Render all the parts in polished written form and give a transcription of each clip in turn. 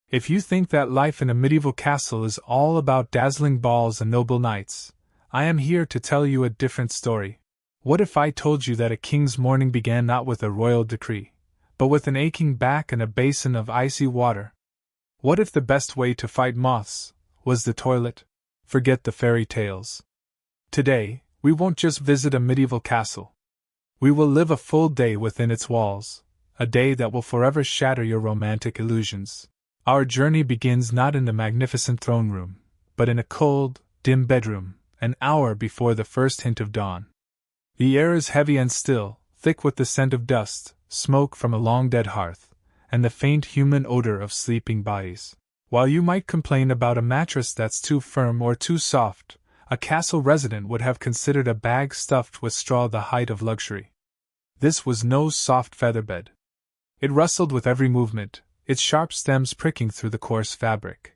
If you think that life in a medieval castle is all about dazzling balls and noble knights, I am here to tell you a different story. What if I told you that a king's morning began not with a royal decree, but with an aching back and a basin of icy water? What if the best way to fight moths was the toilet? Forget the fairy tales. Today, we won't just visit a medieval castle. We will live a full day within its walls, a day that will forever shatter your romantic illusions. Our journey begins not in the magnificent throne room, but in a cold, dim bedroom, an hour before the first hint of dawn. The air is heavy and still, thick with the scent of dust, smoke from a long-dead hearth, and the faint human odor of sleeping bodies. While you might complain about a mattress that's too firm or too soft, a castle resident would have considered a bag stuffed with straw the height of luxury. This was no soft feather bed. It rustled with every movement, its sharp stems pricking through the coarse fabric.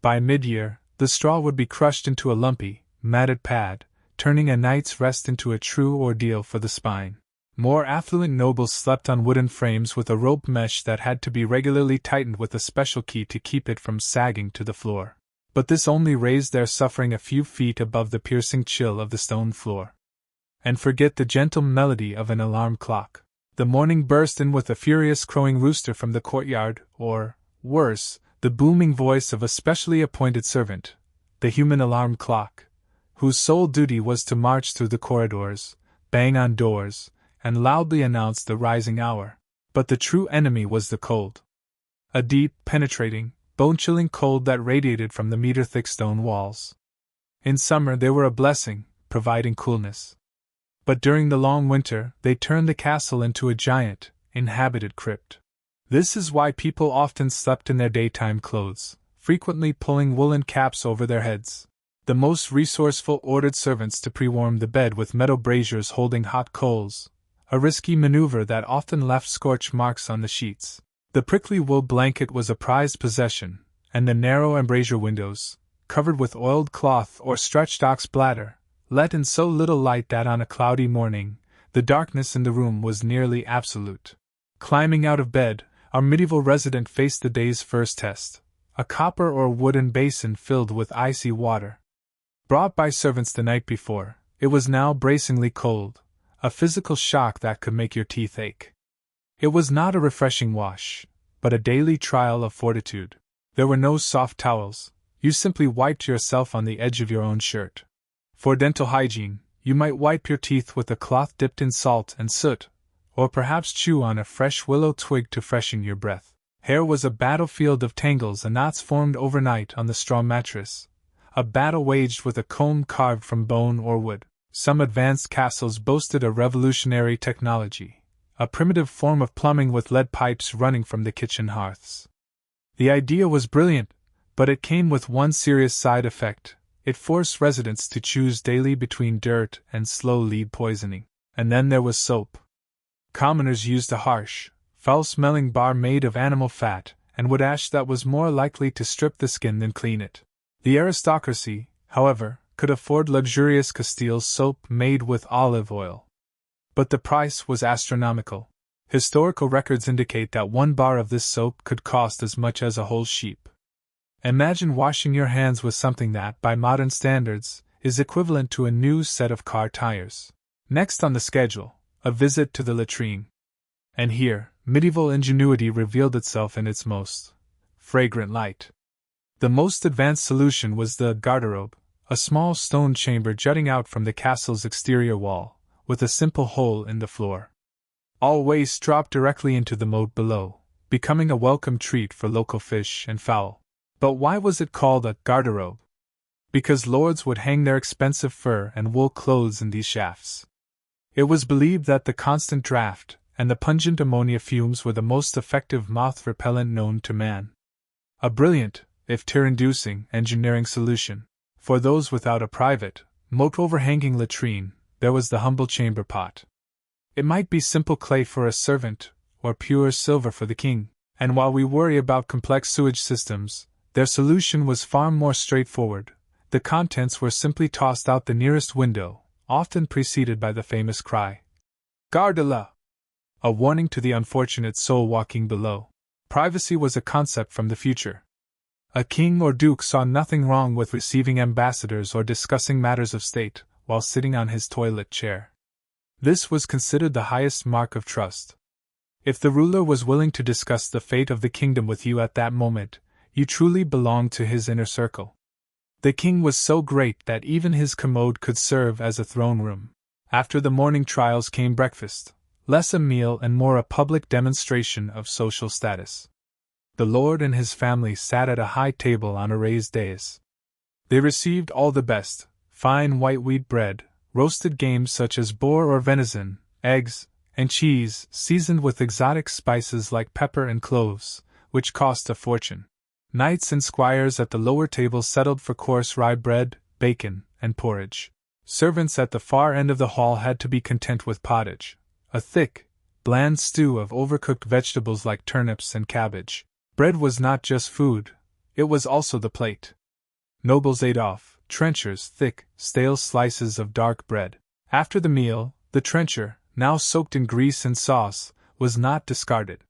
By mid-year, the straw would be crushed into a lumpy, matted pad, turning a night's rest into a true ordeal for the spine. More affluent nobles slept on wooden frames with a rope mesh that had to be regularly tightened with a special key to keep it from sagging to the floor. But this only raised their suffering a few feet above the piercing chill of the stone floor. And forget the gentle melody of an alarm clock. The morning burst in with a furious crowing rooster from the courtyard, or, worse, the booming voice of a specially appointed servant, the human alarm clock, whose sole duty was to march through the corridors, bang on doors, and loudly announce the rising hour. But the true enemy was the cold. A deep, penetrating, bone-chilling cold that radiated from the meter-thick stone walls. In summer they were a blessing, providing coolness. But during the long winter, they turned the castle into a giant, inhabited crypt. This is why people often slept in their daytime clothes, frequently pulling woolen caps over their heads. The most resourceful ordered servants to pre-warm the bed with metal braziers holding hot coals, a risky maneuver that often left scorch marks on the sheets. The prickly wool blanket was a prized possession, and the narrow embrasure windows, covered with oiled cloth or stretched ox bladder, let in so little light that on a cloudy morning, the darkness in the room was nearly absolute. Climbing out of bed, our medieval resident faced the day's first test, a copper or wooden basin filled with icy water. Brought by servants the night before, it was now bracingly cold, a physical shock that could make your teeth ache. It was not a refreshing wash, but a daily trial of fortitude. There were no soft towels, you simply wiped yourself on the edge of your own shirt. For dental hygiene, you might wipe your teeth with a cloth dipped in salt and soot, or perhaps chew on a fresh willow twig to freshen your breath. Hair was a battlefield of tangles and knots formed overnight on the straw mattress, a battle waged with a comb carved from bone or wood. Some advanced castles boasted a revolutionary technology, a primitive form of plumbing with lead pipes running from the kitchen hearths. The idea was brilliant, but it came with one serious side effect. It forced residents to choose daily between dirt and slow lead poisoning. And then there was soap. Commoners used a harsh, foul-smelling bar made of animal fat and wood ash that was more likely to strip the skin than clean it. The aristocracy, however, could afford luxurious Castile soap made with olive oil. But the price was astronomical. Historical records indicate that one bar of this soap could cost as much as a whole sheep. Imagine washing your hands with something that, by modern standards, is equivalent to a new set of car tires. Next on the schedule, a visit to the latrine. And here, medieval ingenuity revealed itself in its most fragrant light. The most advanced solution was the garderobe, a small stone chamber jutting out from the castle's exterior wall, with a simple hole in the floor. All waste dropped directly into the moat below, becoming a welcome treat for local fish and fowl. But why was it called a garderobe? Because lords would hang their expensive fur and wool clothes in these shafts. It was believed that the constant draft and the pungent ammonia fumes were the most effective moth repellent known to man. A brilliant, if tear-inducing, engineering solution. For those without a private, moat-overhanging latrine, there was the humble chamber pot. It might be simple clay for a servant, or pure silver for the king, and while we worry about complex sewage systems, their solution was far more straightforward. The contents were simply tossed out the nearest window, often preceded by the famous cry, "Garde-la!" a warning to the unfortunate soul walking below. Privacy was a concept from the future. A king or duke saw nothing wrong with receiving ambassadors or discussing matters of state while sitting on his toilet chair. This was considered the highest mark of trust. If the ruler was willing to discuss the fate of the kingdom with you at that moment, you truly belonged to his inner circle. The king was so great that even his commode could serve as a throne room. After the morning trials came breakfast, less a meal and more a public demonstration of social status. The lord and his family sat at a high table on a raised dais. They received all the best: fine white wheat bread, roasted game such as boar or venison, eggs, and cheese seasoned with exotic spices like pepper and cloves, which cost a fortune. Knights and squires at the lower table settled for coarse rye bread, bacon, and porridge. Servants at the far end of the hall had to be content with pottage, a thick, bland stew of overcooked vegetables like turnips and cabbage. Bread was not just food, it was also the plate. Nobles ate off trenchers thick, stale slices of dark bread. After the meal, the trencher, now soaked in grease and sauce, was not discarded.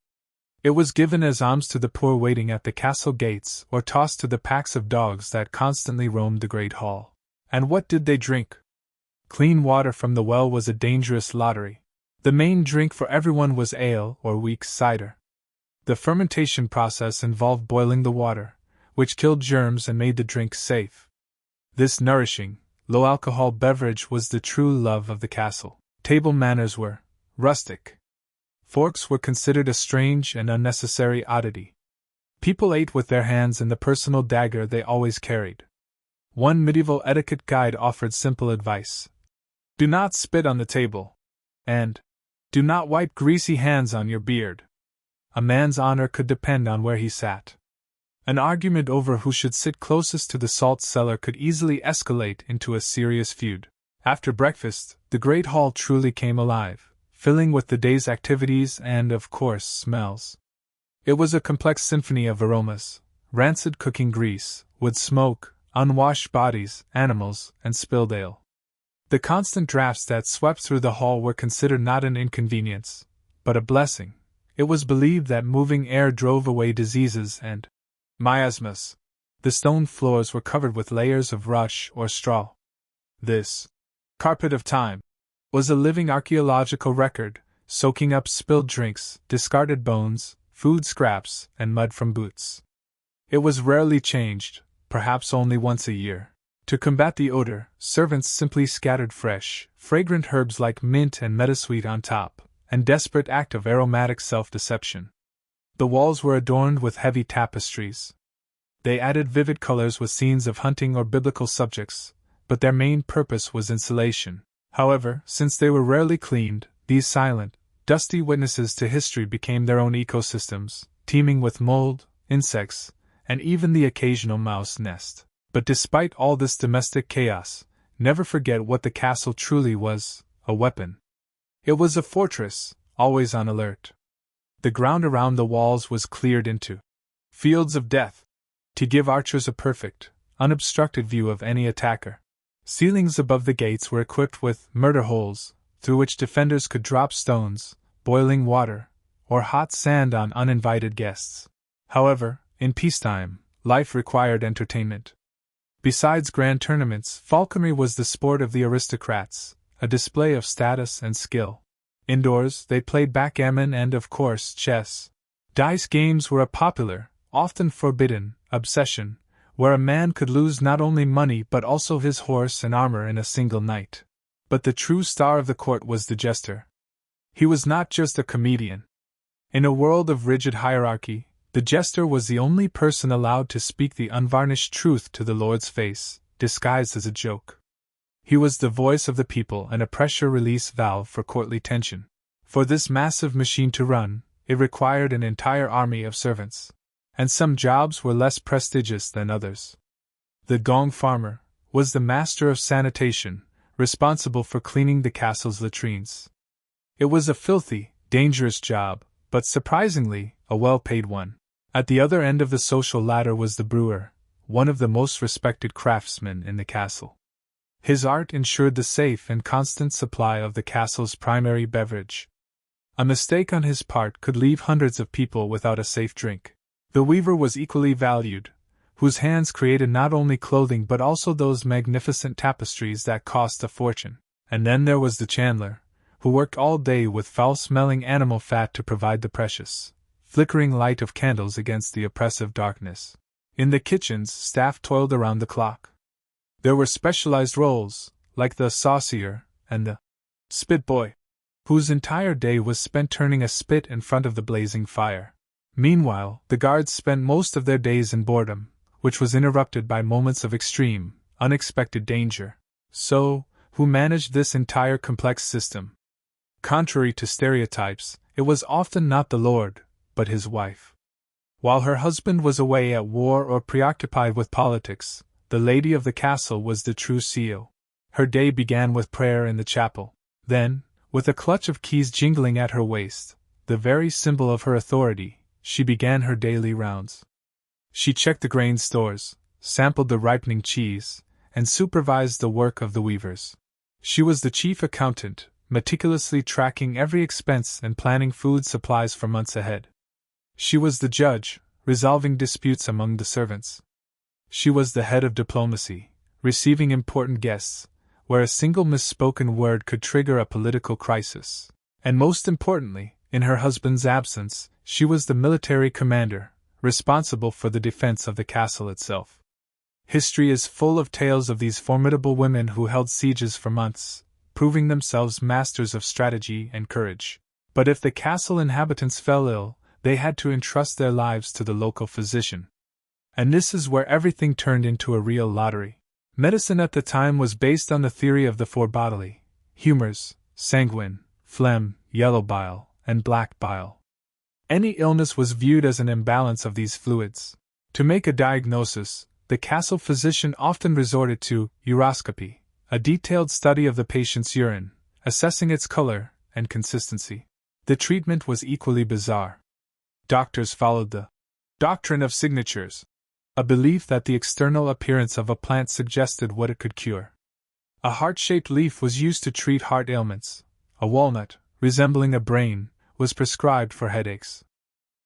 It was given as alms to the poor waiting at the castle gates or tossed to the packs of dogs that constantly roamed the great hall. And what did they drink? Clean water from the well was a dangerous lottery. The main drink for everyone was ale or weak cider. The fermentation process involved boiling the water, which killed germs and made the drink safe. This nourishing, low-alcohol beverage was the true love of the castle. Table manners were rustic. Forks were considered a strange and unnecessary oddity. People ate with their hands and the personal dagger they always carried. One medieval etiquette guide offered simple advice: do not spit on the table, and do not wipe greasy hands on your beard. A man's honor could depend on where he sat. An argument over who should sit closest to the salt cellar could easily escalate into a serious feud. After breakfast, the great hall truly came alive, filling with the day's activities and, of course, smells. It was a complex symphony of aromas: rancid cooking grease, wood smoke, unwashed bodies, animals, and spilled ale. The constant drafts that swept through the hall were considered not an inconvenience, but a blessing. It was believed that moving air drove away diseases and miasmas. The stone floors were covered with layers of rush or straw. This carpet of time was a living archaeological record, soaking up spilled drinks, discarded bones, food scraps, and mud from boots. It was rarely changed, perhaps only once a year. To combat the odor, servants simply scattered fresh, fragrant herbs like mint and meadowsweet on top, an desperate act of aromatic self-deception. The walls were adorned with heavy tapestries. They added vivid colors with scenes of hunting or biblical subjects, but their main purpose was insulation. However, since they were rarely cleaned, these silent, dusty witnesses to history became their own ecosystems, teeming with mold, insects, and even the occasional mouse nest. But despite all this domestic chaos, never forget what the castle truly was: a weapon. It was a fortress, always on alert. The ground around the walls was cleared into fields of death, to give archers a perfect, unobstructed view of any attacker. Ceilings above the gates were equipped with murder holes, through which defenders could drop stones, boiling water, or hot sand on uninvited guests. However, in peacetime, life required entertainment. Besides grand tournaments, falconry was the sport of the aristocrats, a display of status and skill. Indoors, they played backgammon and, of course, chess. Dice games were a popular, often forbidden, obsession, where a man could lose not only money but also his horse and armor in a single night. But the true star of the court was the jester. He was not just a comedian. In a world of rigid hierarchy, the jester was the only person allowed to speak the unvarnished truth to the lord's face, disguised as a joke. He was the voice of the people and a pressure-release valve for courtly tension. For this massive machine to run, it required an entire army of servants. And some jobs were less prestigious than others. The gong farmer was the master of sanitation, responsible for cleaning the castle's latrines. It was a filthy, dangerous job, but surprisingly, a well-paid one. At the other end of the social ladder was the brewer, one of the most respected craftsmen in the castle. His art ensured the safe and constant supply of the castle's primary beverage. A mistake on his part could leave hundreds of people without a safe drink. The weaver was equally valued, whose hands created not only clothing but also those magnificent tapestries that cost a fortune. And then there was the chandler, who worked all day with foul-smelling animal fat to provide the precious, flickering light of candles against the oppressive darkness. In the kitchens, staff toiled around the clock. There were specialized roles, like the saucier and the spit boy, whose entire day was spent turning a spit in front of the blazing fire. Meanwhile, the guards spent most of their days in boredom, which was interrupted by moments of extreme, unexpected danger. So, who managed this entire complex system? Contrary to stereotypes, it was often not the lord, but his wife. While her husband was away at war or preoccupied with politics, the lady of the castle was the true CEO. Her day began with prayer in the chapel. Then, with a clutch of keys jingling at her waist, the very symbol of her authority, she began her daily rounds. She checked the grain stores, sampled the ripening cheese, and supervised the work of the weavers. She was the chief accountant, meticulously tracking every expense and planning food supplies for months ahead. She was the judge, resolving disputes among the servants. She was the head of diplomacy, receiving important guests, where a single misspoken word could trigger a political crisis. And most importantly, in her husband's absence, she was the military commander, responsible for the defense of the castle itself. History is full of tales of these formidable women who held sieges for months, proving themselves masters of strategy and courage. But if the castle inhabitants fell ill, they had to entrust their lives to the local physician. And this is where everything turned into a real lottery. Medicine at the time was based on the theory of the four bodily humors: sanguine, phlegm, yellow bile, and black bile. Any illness was viewed as an imbalance of these fluids. To make a diagnosis, the castle physician often resorted to uroscopy, a detailed study of the patient's urine, assessing its color and consistency. The treatment was equally bizarre. Doctors followed the doctrine of signatures, a belief that the external appearance of a plant suggested what it could cure. A heart-shaped leaf was used to treat heart ailments. A walnut, resembling a brain, was prescribed for headaches.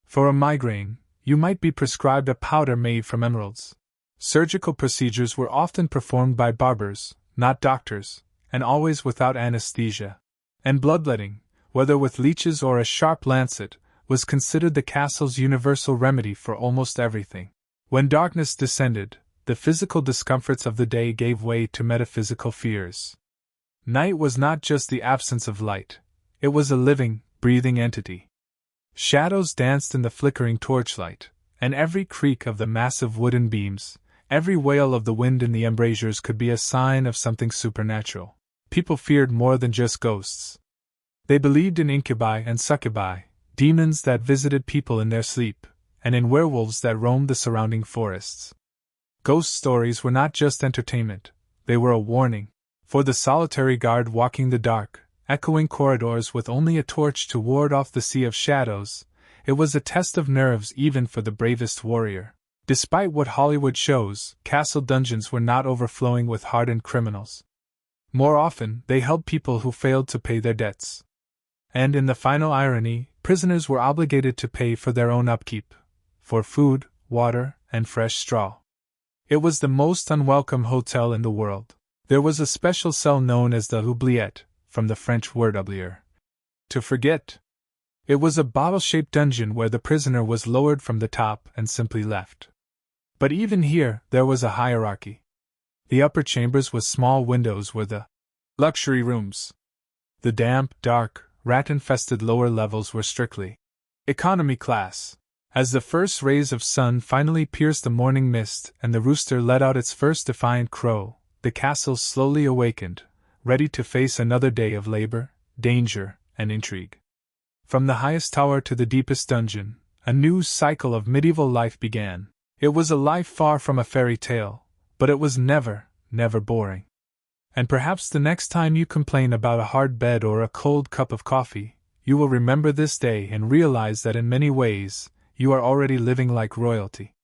For a migraine, you might be prescribed a powder made from emeralds. Surgical procedures were often performed by barbers, not doctors, and always without anesthesia. And bloodletting, whether with leeches or a sharp lancet, was considered the castle's universal remedy for almost everything. When darkness descended, the physical discomforts of the day gave way to metaphysical fears. Night was not just the absence of light, it was a living, breathing entity. Shadows danced in the flickering torchlight, and every creak of the massive wooden beams, every wail of the wind in the embrasures could be a sign of something supernatural. People feared more than just ghosts. They believed in incubi and succubi, demons that visited people in their sleep, and in werewolves that roamed the surrounding forests. Ghost stories were not just entertainment, they were a warning. For the solitary guard walking the dark, echoing corridors with only a torch to ward off the sea of shadows, it was a test of nerves even for the bravest warrior. Despite what Hollywood shows, castle dungeons were not overflowing with hardened criminals. More often, they held people who failed to pay their debts. And in the final irony, prisoners were obligated to pay for their own upkeep, for food, water, and fresh straw. It was the most unwelcome hotel in the world. There was a special cell known as the oubliette, from the French word oublier, to forget. It was a bottle-shaped dungeon where the prisoner was lowered from the top and simply left. But even here, there was a hierarchy. The upper chambers with small windows were the luxury rooms. The damp, dark, rat-infested lower levels were strictly economy class. As the first rays of sun finally pierced the morning mist and the rooster let out its first defiant crow, the castle slowly awakened, ready to face another day of labor, danger, and intrigue. From the highest tower to the deepest dungeon, a new cycle of medieval life began. It was a life far from a fairy tale, but it was never boring. And perhaps the next time you complain about a hard bed or a cold cup of coffee, you will remember this day and realize that in many ways, you are already living like royalty.